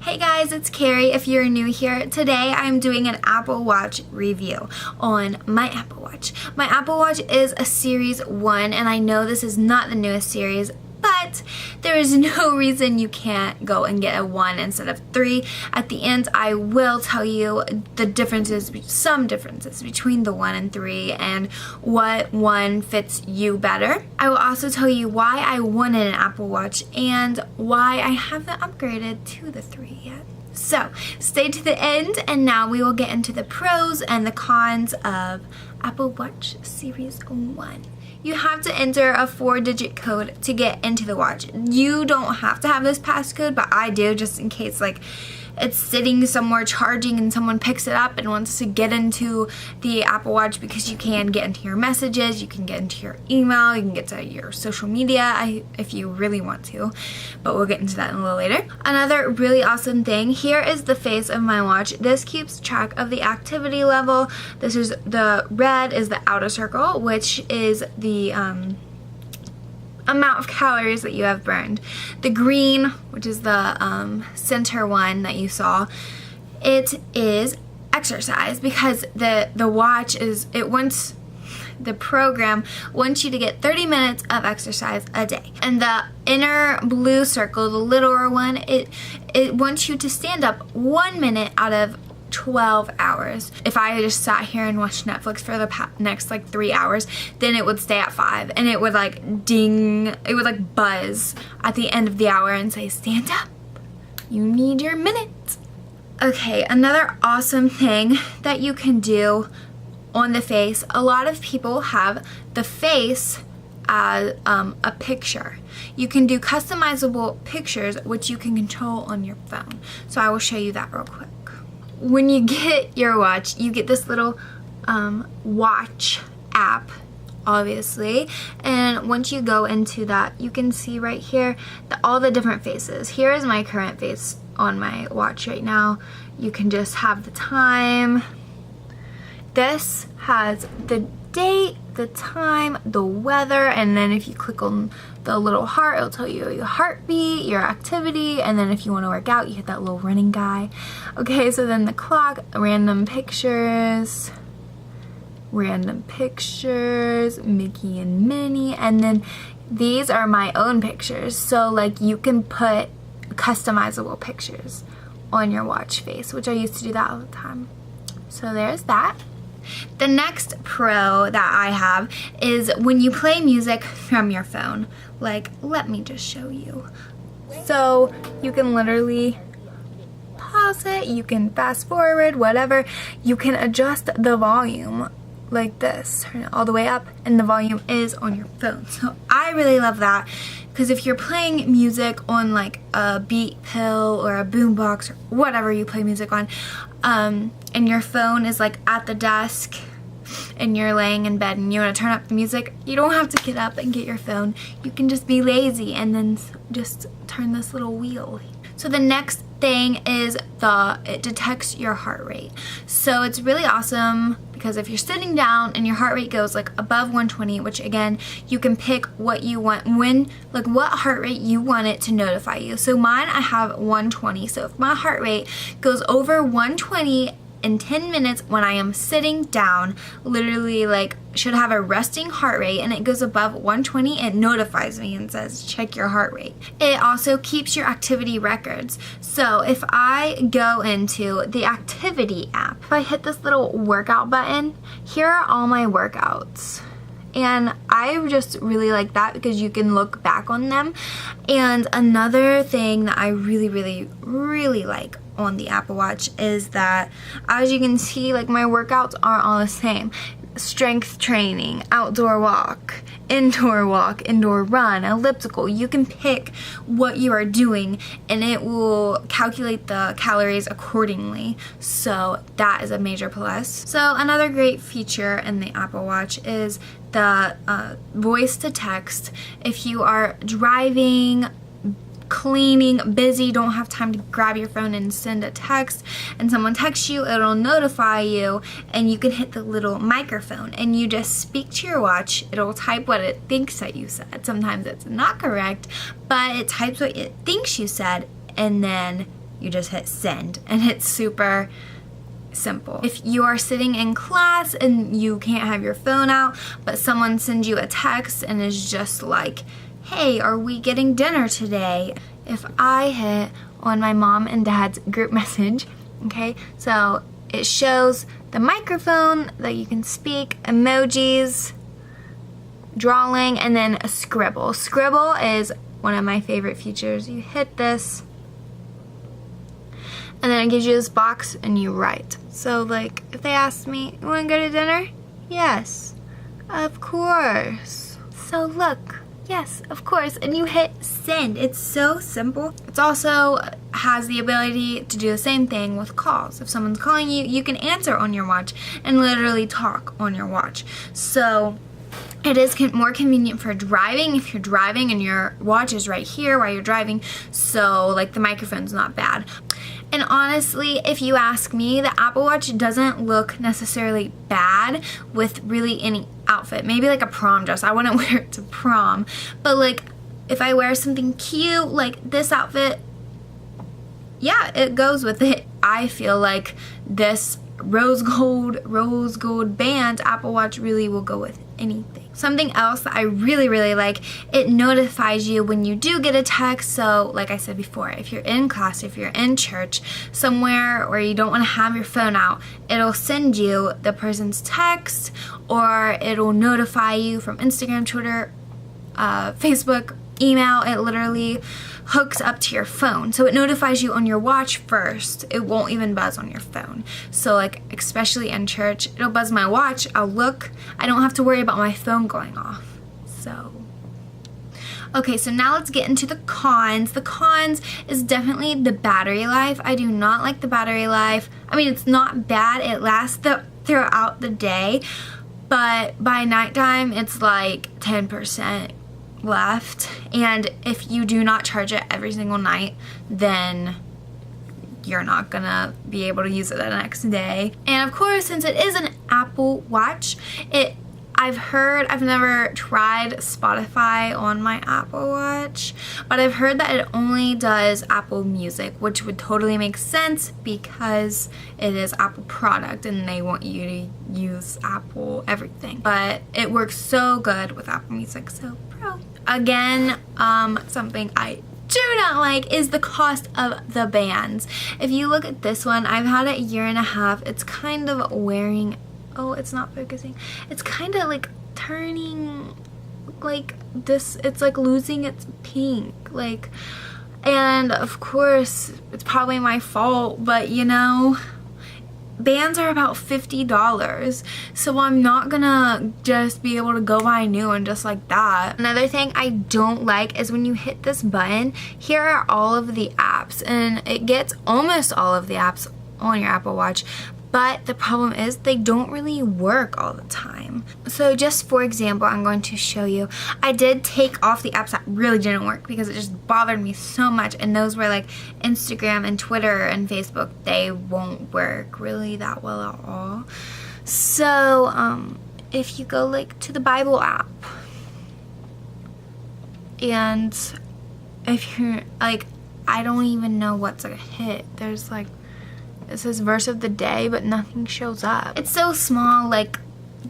Hey guys, it's Carrie. If you're new here, today I'm doing an Apple Watch review on my Apple Watch. My Apple Watch is a Series 1, and I know this is not the newest series, but there is no reason you can't go and get a 1 instead of 3. At the end, I will tell you the differences, some differences between the 1 and 3 and what one fits you better. I will also tell you why I wanted an Apple Watch and why I haven't upgraded to the 3 yet. So stay to the end, and now we will get into the pros and the cons of Apple Watch Series 1. You have to enter a 4-digit code to get into the watch. You don't have to have this passcode, but I do, just in case like it's sitting somewhere charging and someone picks it up and wants to get into the Apple Watch, because you can get into your messages, you can get into your email, you can get to your social media if you really want to, but we'll get into that in a little later. Another really awesome thing, here is the face of my watch. This keeps track of the activity level. This is the red is the outer circle, which is the amount of calories that you have burned. The green, which is the center one that you saw, it is exercise, because the watch is, the program wants you to get 30 minutes of exercise a day. And the inner blue circle, the littler one, it wants you to stand up 1 minute out of 12 hours. If I just sat here and watched Netflix for the next like 3 hours, then it would stay at 5 and it would like ding, it would like buzz at the end of the hour and say, stand up, you need your minute. Okay, another awesome thing that you can do on the face, a lot of people have the face as a picture. You can do customizable pictures which you can control on your phone. So I will show you that real quick. When you get your watch, you get this little watch app, obviously, and once you go into that, you can see right here all the different faces. Here is my current face on my watch right now. You can just have the time. This has the date, the time, the weather, and then if you click on the little heart, it'll tell you your heartbeat, your activity, and then if you want to work out, you hit that little running guy. Okay, so then the clock, random pictures, Mickey and Minnie, and then these are my own pictures. So like you can put customizable pictures on your watch face, which I used to do that all the time. So there's that. The next pro that I have is when you play music from your phone. Like, let me just show you. So you can literally pause it, you can fast forward, whatever. You can adjust the volume like this, turn it all the way up, and the volume is on your phone. So I really love that, because if you're playing music on like a beat pill or a boombox or whatever you play music on, and your phone is like at the desk and you're laying in bed and you want to turn up the music, you don't have to get up and get your phone. You can just be lazy and then just turn this little wheel. So the next thing is it detects your heart rate. So it's really awesome, because if you're sitting down and your heart rate goes like above 120, which again, you can pick what you want, what heart rate you want it to notify you. So mine, I have 120. So if my heart rate goes over 120 in 10 minutes when I am sitting down, literally like should have a resting heart rate, and it goes above 120, it notifies me and says check your heart rate. It also keeps your activity records. So if I go into the activity app, if I hit this little workout button, here are all my workouts. And I just really like that because you can look back on them. And another thing that I really, really, really like on the Apple Watch is that, as you can see, like my workouts aren't all the same. Strength training, outdoor walk, indoor run, elliptical. You can pick what you are doing and it will calculate the calories accordingly. So that is a major plus. So another great feature in the Apple Watch is the voice to text. If you are driving, cleaning, busy, don't have time to grab your phone and send a text, and someone texts you, it'll notify you, and you can hit the little microphone and you just speak to your watch. It'll type what it thinks that you said. Sometimes it's not correct, but it types what it thinks you said, and then you just hit send, and it's super simple. If you are sitting in class and you can't have your phone out, but someone sends you a text and is just like, hey, are we getting dinner today? If I hit on my mom and dad's group message, okay, so it shows the microphone that you can speak, emojis, drawing, and then a scribble. Scribble is one of my favorite features. You hit this, and then it gives you this box and you write. So like, if they ask me, you wanna go to dinner? Yes, of course. So look, yes, of course, and you hit send. It's so simple. It also has the ability to do the same thing with calls. If someone's calling you, you can answer on your watch and literally talk on your watch. So it is more convenient for driving if you're driving and your watch is right here while you're driving, so like the microphone's not bad. And honestly, if you ask me, the Apple Watch doesn't look necessarily bad with really any outfit. Maybe like a prom dress. I wouldn't wear it to prom, but like if I wear something cute like this outfit, yeah, it goes with it. I feel like this rose gold band Apple Watch really will go with anything. Something else that I really like, it notifies you when you do get a text. So like I said before, if you're in class, if you're in church, somewhere where you don't want to have your phone out, it'll send you the person's text, or it'll notify you from Instagram, Twitter, Facebook, email. It literally hooks up to your phone, so it notifies you on your watch first. It won't even buzz on your phone. So like, especially in church, it'll buzz my watch, I'll look, I don't have to worry about my phone going off. So okay, so now let's get into the cons. The cons is definitely the battery life. I do not like the battery life. I mean, it's not bad, it lasts throughout the day, but by nighttime it's like 10% left, and if you do not charge it every single night, then you're not gonna be able to use it the next day. And of course, since it is an Apple Watch, I've never tried Spotify on my Apple Watch, but I've heard that it only does Apple Music, which would totally make sense because it is Apple product and they want you to use Apple everything. But it works so good with Apple Music, so pro. Again, something I do not like is the cost of the bands. If you look at this one, I've had it a year and a half. It's kind of wearing, oh, it's not focusing. It's kind of like turning like this, it's like losing its pink, like, and of course it's probably my fault, but you know, bands are about $50, so I'm not gonna just be able to go buy a new one just like that. Another thing I don't like is when you hit this button, here are all of the apps, and it gets almost all of the apps on your Apple Watch, but the problem is they don't really work all the time. So just for example, I'm going to show you, I did take off the apps that really didn't work because it just bothered me so much, and those were like Instagram and Twitter and Facebook. They won't work really that well at all. So if you go like to the Bible app, and if you're like, I don't even know what's a hit. There's like, it says verse of the day, but nothing shows up. It's so small, like,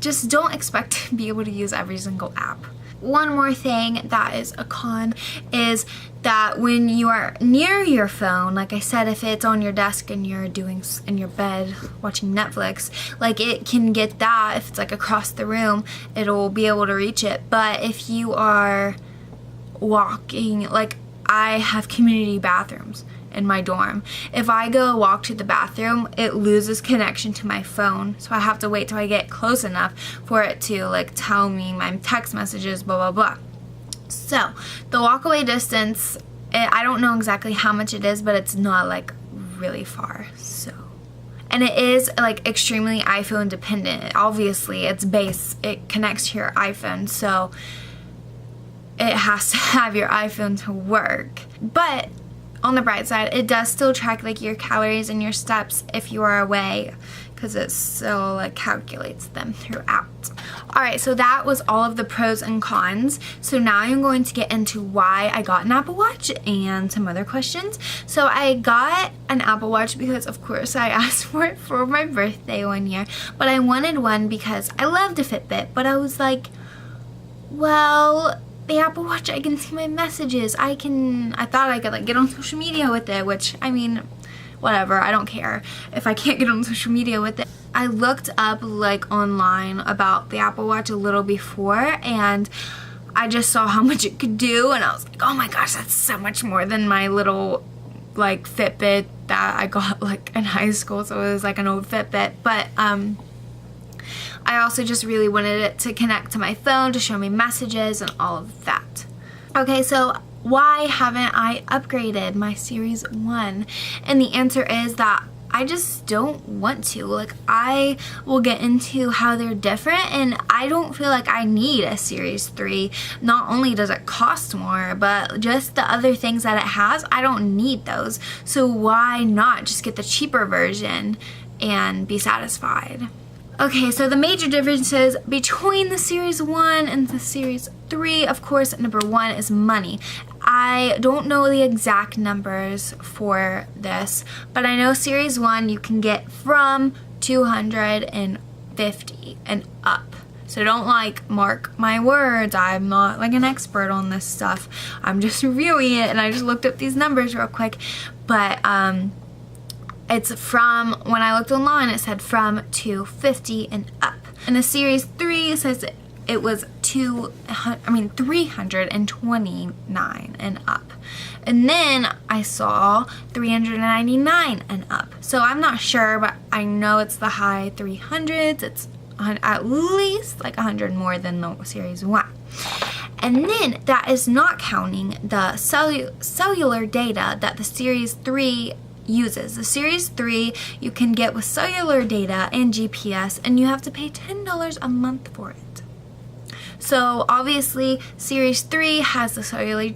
just don't expect to be able to use every single app. One more thing that is a con is that when you are near your phone, like I said, if it's on your desk and you're doing in your bed watching Netflix, like it can get that. If it's like across the room, it'll be able to reach it. But if you are walking, like I have community bathrooms in my dorm. If I go walk to the bathroom, it loses connection to my phone, so I have to wait till I get close enough for it to like tell me my text messages, blah blah blah. So the walkaway distance, I don't know exactly how much it is, but it's not like really far. So, and it is like extremely iPhone dependent. Obviously it's base, it connects to your iPhone, so it has to have your iPhone to work. But on the bright side, it does still track like your calories and your steps if you are away, because it still like calculates them throughout. Alright, so that was all of the pros and cons. So now I'm going to get into why I got an Apple Watch and some other questions. So I got an Apple Watch because of course I asked for it for my birthday one year, but I wanted one because I loved a Fitbit, but I was like, well, the Apple Watch, I can see my messages. I thought I could like get on social media with it, which I mean, whatever, I don't care if I can't get on social media with it. I looked up like online about the Apple Watch a little before, and I just saw how much it could do, and I was like, oh my gosh, that's so much more than my little like Fitbit that I got like in high school. So it was like an old Fitbit, but I also just really wanted it to connect to my phone to show me messages and all of that. Okay, so why haven't I upgraded my Series 1? And the answer is that I just don't want to. Like, I will get into how they're different, and I don't feel like I need a Series 3. Not only does it cost more, but just the other things that it has, I don't need those. So why not just get the cheaper version and be satisfied? Okay, so the major differences between the Series 1 and the Series 3, of course, number one is money. I don't know the exact numbers for this, but I know Series 1 you can get from $250 and up. So don't like mark my words. I'm not like an expert on this stuff. I'm just reviewing it, and I just looked up these numbers real quick. But it's from, when I looked online, it said from $250 and up. And the Series 3 says it was $329 and up. And then I saw $399 and up. So I'm not sure, but I know it's the high 300s. It's at least like 100 more than the Series 1. And then that is not counting the cellular data that the Series 3 uses. The Series 3 you can get with cellular data and GPS, and you have to pay $10 a month for it. So obviously Series 3 has the cellular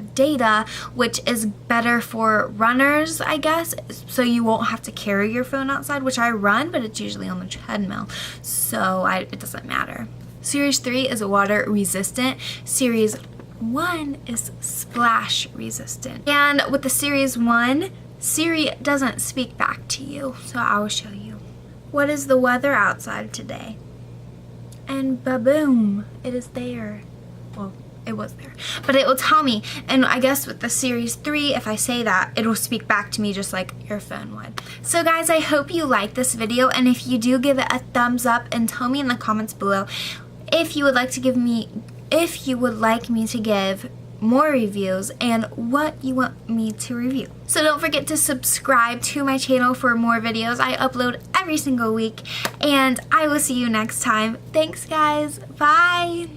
data, which is better for runners, I guess, so you won't have to carry your phone outside, which I run, but it's usually on the treadmill, so it doesn't matter. Series 3 is water resistant. Series 1 is splash resistant. And with the Series 1, Siri doesn't speak back to you, so I will show you. What is the weather outside today? And ba-boom, it is there. Well, it was there, but it will tell me. And I guess with the Series 3, if I say that, it will speak back to me just like your phone would. So guys, I hope you liked this video, and if you do, give it a thumbs up and tell me in the comments below if you would like me to give more reviews and what you want me to review. So don't forget to subscribe to my channel for more videos. I upload every single week, and I will see you next time. Thanks guys, bye!